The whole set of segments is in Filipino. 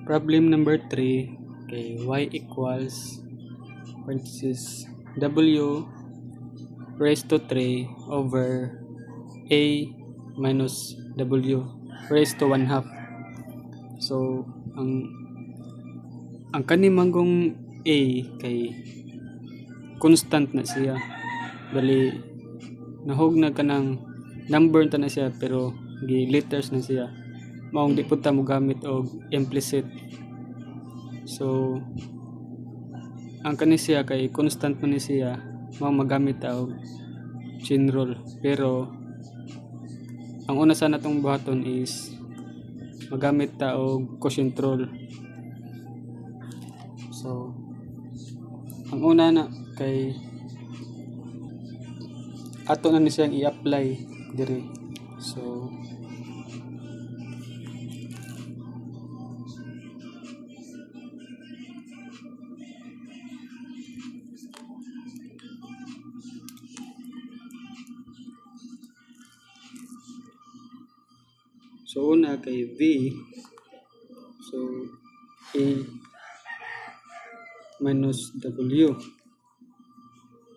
Problem number 3. Okay, y equals parenthesis w raised to 3 over a minus w raised to 1/2. So, ang kanimanggong a kay constant na siya. Bali, nahog na kanang number ta na siya pero gi letters na siya. Maong di pud ta mo gamit og implicit. So, ang kani siya kay constant man ni siya, mao magamit ta og chain rule. Pero ang una sa natong buhaton is magamit ta og quotient rule. So, ang una na kay ato na ni siyang i-apply diri. So, una kay v, so a minus w.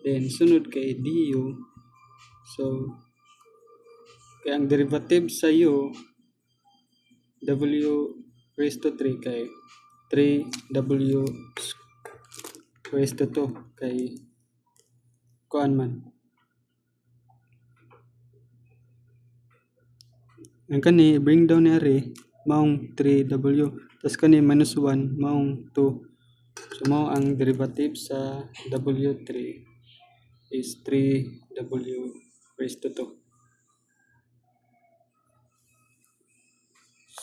Then sunod kay du, so kay ang derivative sa u, w raised to 3 kay 3w raised to 2 kay kuan man. Ang kani bring down ni ari maong 3w, tas kani minus 1 maong 2. So mao ang derivative sa w3 is 3w raised to 2.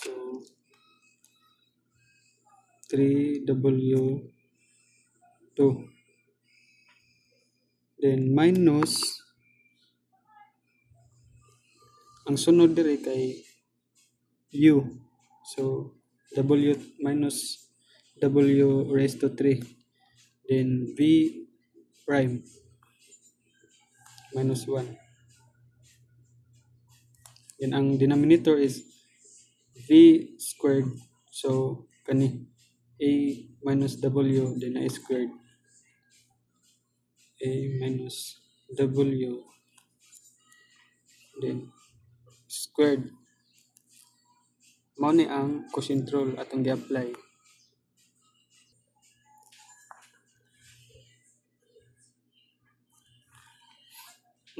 So 3w2, then minus ang sunod diri kay u, so w minus w raised to 3, then v prime minus 1, then ang denominator is v squared, so kani a minus w then a squared, a minus w then squared. Mao ni ang quotient rule atong gi-apply.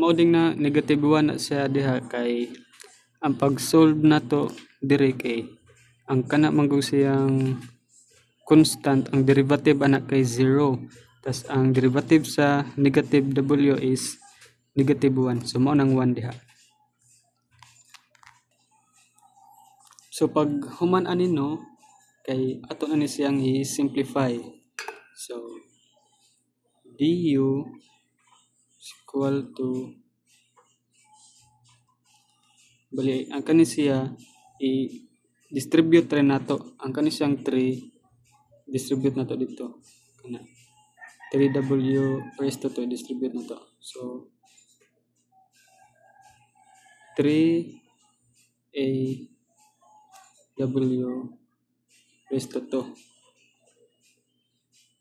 Mao ding na negative 1 na siya diha kay ang pag-solve nato diri kay ang kana manggug siyang constant, ang derivative anak kay 0. Tas ang derivative sa negative w is negative 1. So mao nang 1 diha. So pag human ani no kay ato na ni siyang i-simplify. So du is equal to, bali ang kani siya i-distribute rin nato. Ang kani siyang 3 distribute nato dito. Kana 3w raised to 2 distribute nato. So 3a w raised to 2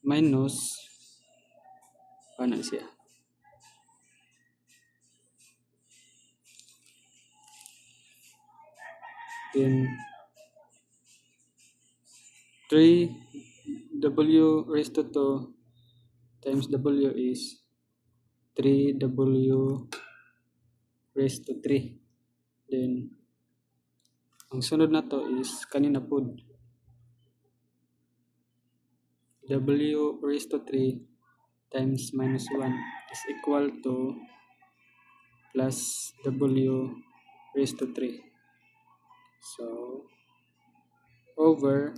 minus ano siya, then 3w raised to 2 times w is 3w raised to 3, then ang sunod na to is kanina pod w raised to 3 times minus 1 is equal to plus w raised to 3. So over,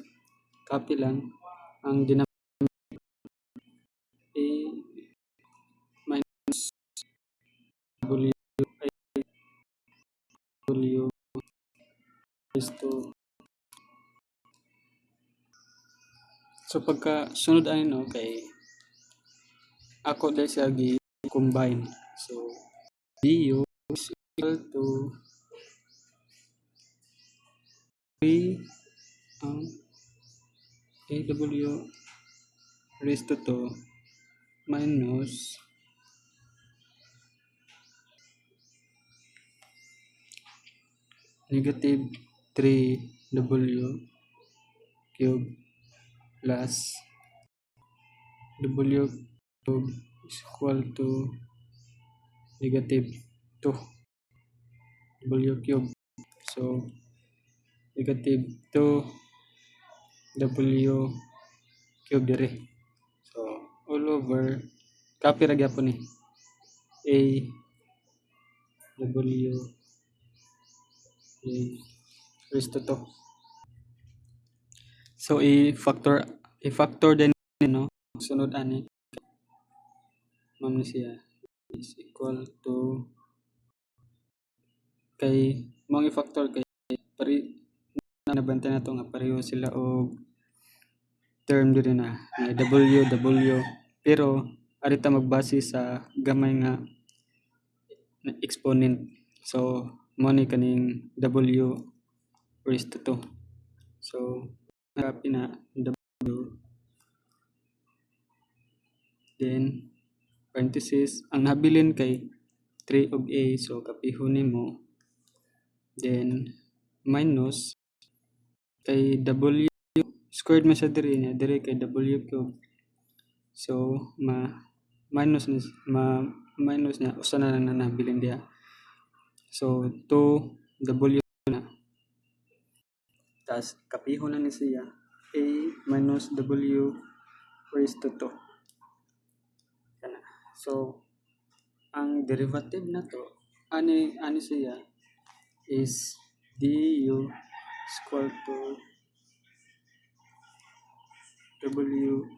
copy lang ang denominator a minus w raised to. So pagka sunod ani no kay ako dahil siya gi-combine. So du is equal to 3 ang AW raised to 2 minus negative 3W cube plus W cube is equal to negative 2 W cube. So, negative 2 W cube dire. So, all over, copy ra gyapon ni. A W A raised to 2. So, i-factor din no, sunod ani. Ma'am ni siya is equal to kay mong i-factor kay pari nabantay na to nga pareho sila og term diri na W pero arita magbase sa gamay nga exponent. So mo ni kaning W raised to 2. So happy na W then parenthesis ang nabilin kay 3 og A, so kapihon nimo then minus kay W squared man siya diri niya diri kay W cube. So minus niya usa na lang na nabilin diha. So 2W na. Tas kapihon na ni siya A minus W raised to 2. Kana. So ang derivative na to ani siya is du is equal to W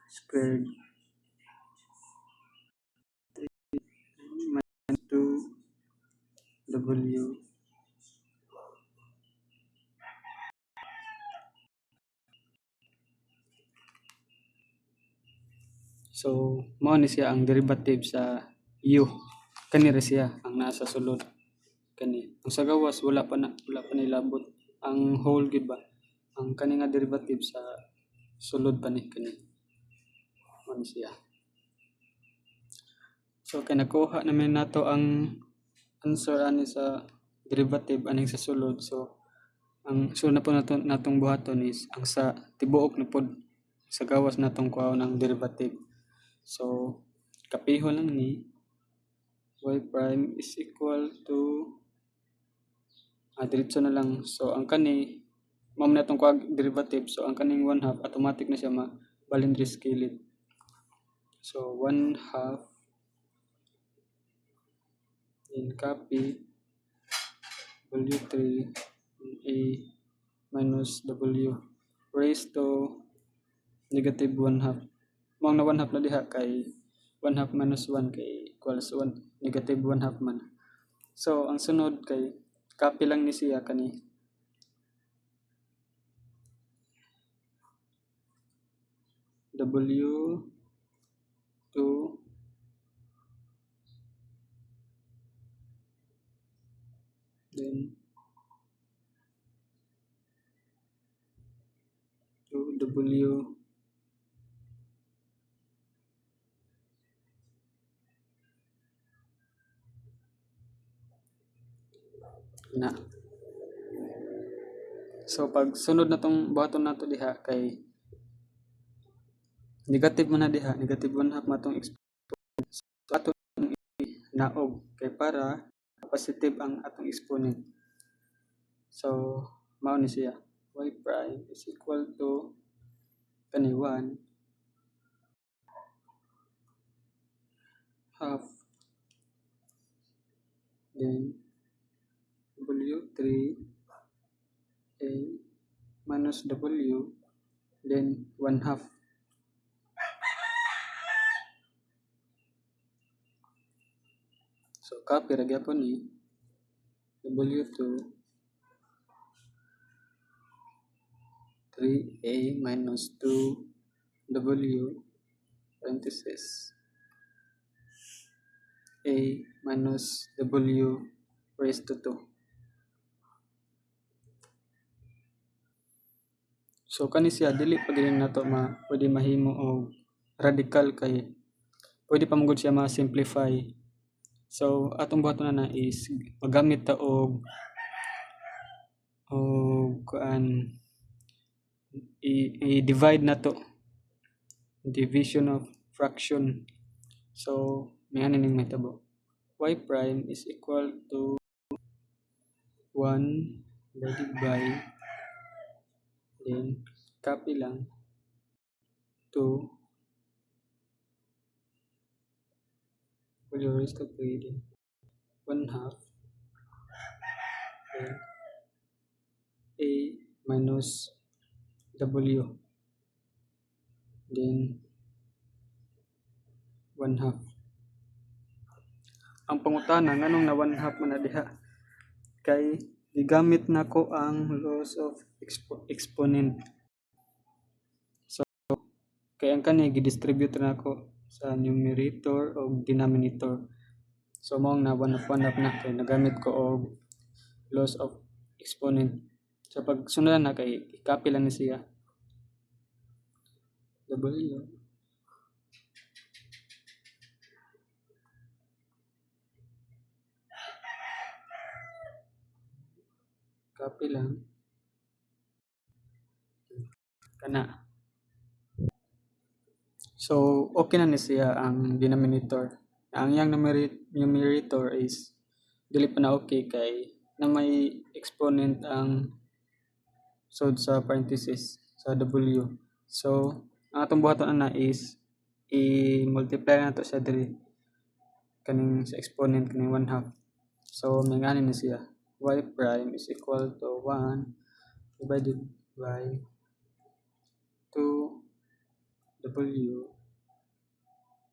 squared minus 2W. So, mao ni siya ang derivative sa u. Kani ra siya ang nasa sulod. Kani. Ang sa gawas wala pa nilabot ang whole gid ba. Ang kani nga derivative sa sulod pa ni kani. Mao ni siya. So, kay nakuha namin nato ang answer ani sa derivative aning sa sulod. So, ang so na po natong buhaton is ang sa tibuok na pod sa gawas natong kuhaon ang derivative. So, kapihon lang ni y prime is equal to diretso na lang. So, ang kani mao na itong derivative. So, ang kaning 1/2 automatic na siya mabalhin diri scale. So, 1/2 then copy W3 A minus W raised to negative 1/2. Mao na 1/2 na diha kay 1/2 minus 1 kay equals 1 negative 1/2 man. So ang sunod kay copy lang ni siya kani W2 then 2W na. So pag sunod na tong buhaton nato diha kay negative man na diha, negative 1/2 matong exponent. So ato naog kay para positive ang atong exponent. So mao ni siya y prime is equal to kani 1 half then W3 A minus W then 1/2. So copy ra gyapon ni W2 3A minus 2W parenthesis A minus W raised to 2. So kani siya dili pa gid nato pwede mahimo og radical kay pwede pa magud siya ma-simplify. So atong buhaton na is magamit ta og kuan i-divide nato, division of fraction. So may ano ning mahitabo, y prime is equal to 1 divided by then copy lang 2 whole raised to 3 then 1/2 then a minus w then 1/2. Ang pangutana nganong na 1/2 man na diha kay gigamit nako ang laws of exponent. So kay ang kani gi-distribute nako sa numerator o denominator. So mao na 1/2 na kay nagamit ko og laws of exponent. So pag sundan na kay i-copy lang ni siya w copy lang kana. So okay na ni siya ang denominator. Ang yang numerator is dili pa na okay kay na may exponent ang sod sa parenthesis sa w. So ang atong buhaton na is i-multiply na to siya diri kaning sa exponent kaning 1/2. So may ngani na siya y prime is equal to 1 divided by 2w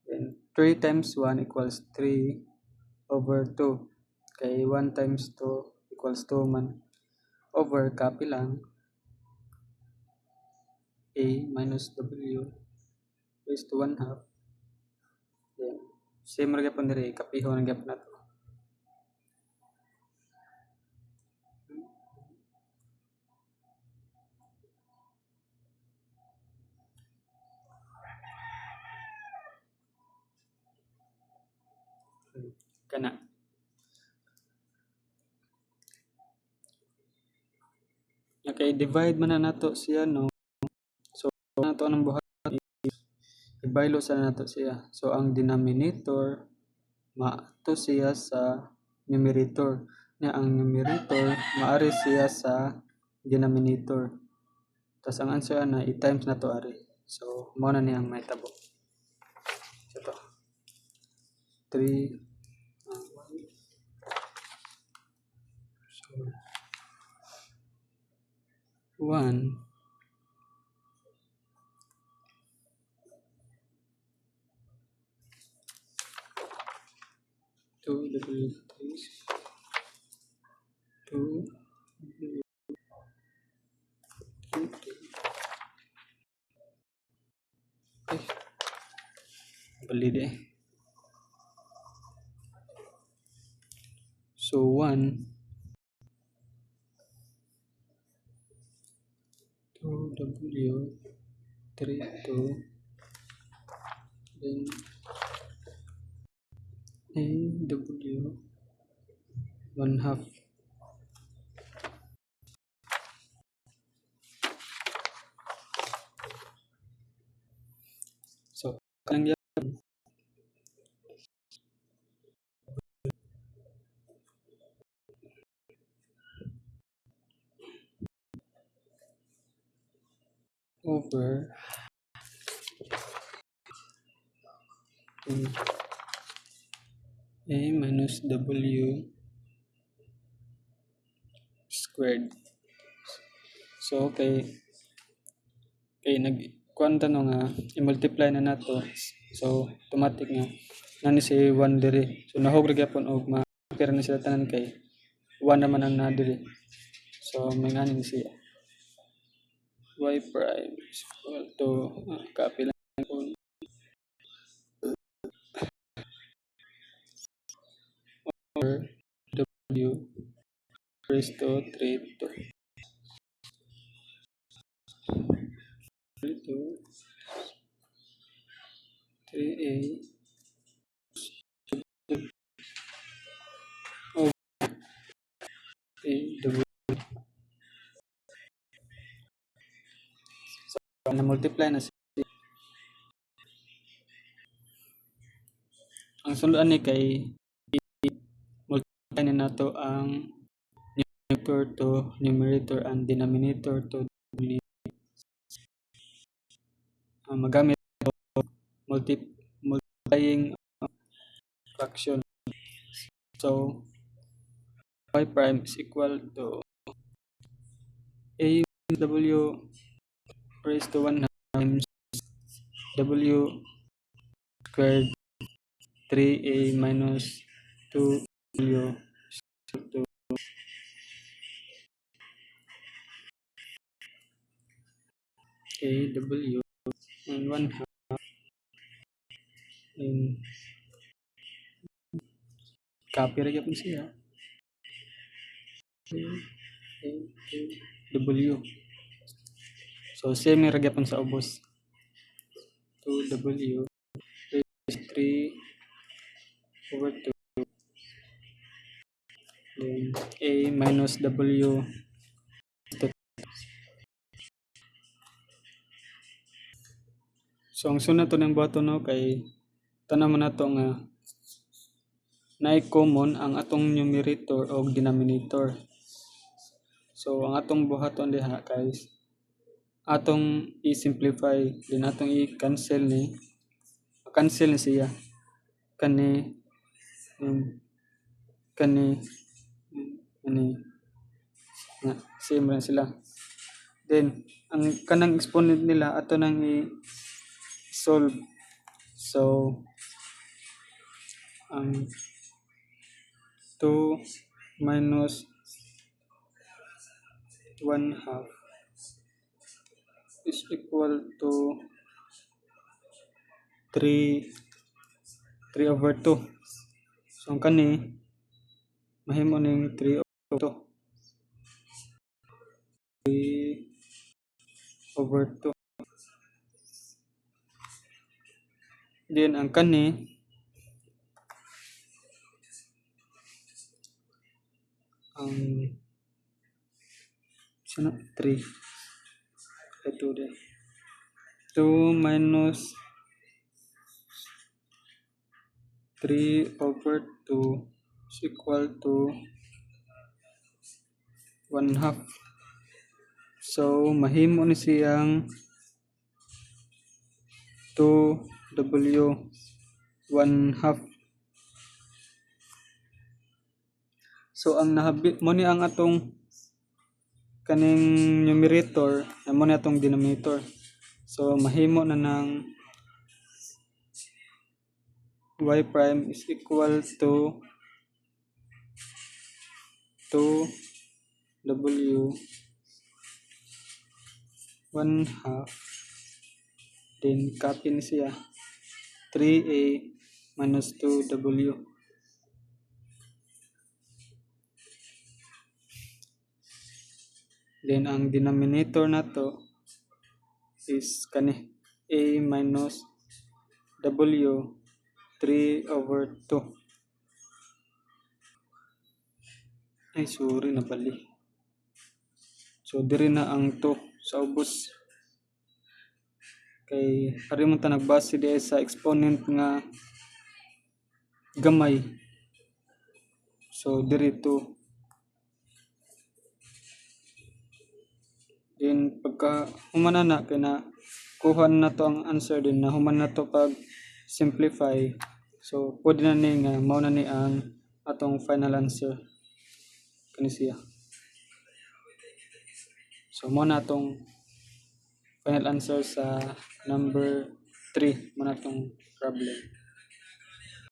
then 3 times 1 equals 3 over 2 kay 1 times 2 equals 2 man over copy lang a minus w raised to 1/2 then same ra gyapon diri kapihon ra gyapon nato. Kana okay divide man na nato siya no. So nato ang buhat ibaylo sa nato siya. So ang denominator maato siya sa numerator na ang numerator maari siya sa denominator. Tas ang answer na i-times na to ari. So mao na ni ang mahitabo. So to 3 so 1 2 w 2 ay bali de. So 1 2w 3 2 then aw 1/2. So kanang over a minus w squared. So kay nag kuan ta no nga i-multiply na nato. So automatic nga nani si 1 diri. So nahog ra gyapon og ma-compare na sila tanan kay 1 naman ang na diri. So may ngani ni siya y prime is equal to copy lang kung over w raised to 3 to to 3a over a double. So, na-multiply na siya. Ang sundan ni kay multiply na nato ang numerator to numerator and denominator to denominator. Magamit multiplying fraction. So y prime is equal to a w raised to 1 times w squared 3a minus 2w to AW and 1/2 in copy ra gyapon siya W. So same ra gyapon sa ubos 2W is 3 over 2 then A minus W. So ang sunod to ng buhaton no kay tanan man nato nga naay common ang atong numerator o denominator. So ang atong buhaton diha guys atong i-simplify din atong i-cancel ni siya kani kani nga same rin sila. Then ang kanang exponent nila ato nang i-solve. So ang 2 minus 1/2 is equal to 3 over 2. So ang kani mahimo ning 3 over 2. 3 over 2. Then ang kani ang sana 3 ito din 2 minus 3 over 2 is equal to 1/2. So mahimo ni siyang 2W 1/2. So ang nahabit mo ni ang atong kaning numerator mo ni atong denominator. So mahimo na ng y prime is equal to 2W 1/2 then copy ni siya 3a minus 2w. Then ang denominator nato is kani a minus w 3 over 2. Ay sorry na bali. So diri na ang 2 sa ubos. Kay ari mo ta nagbase di sa exponent nga gamay. So diri 2. Then pagka humana na kay na kuha na to ang answer din na human na to pag simplify. So pwede na ni nga mao na ni ang atong final answer kani siya. So mao na atong final answer sa number 3 mo na tong problem.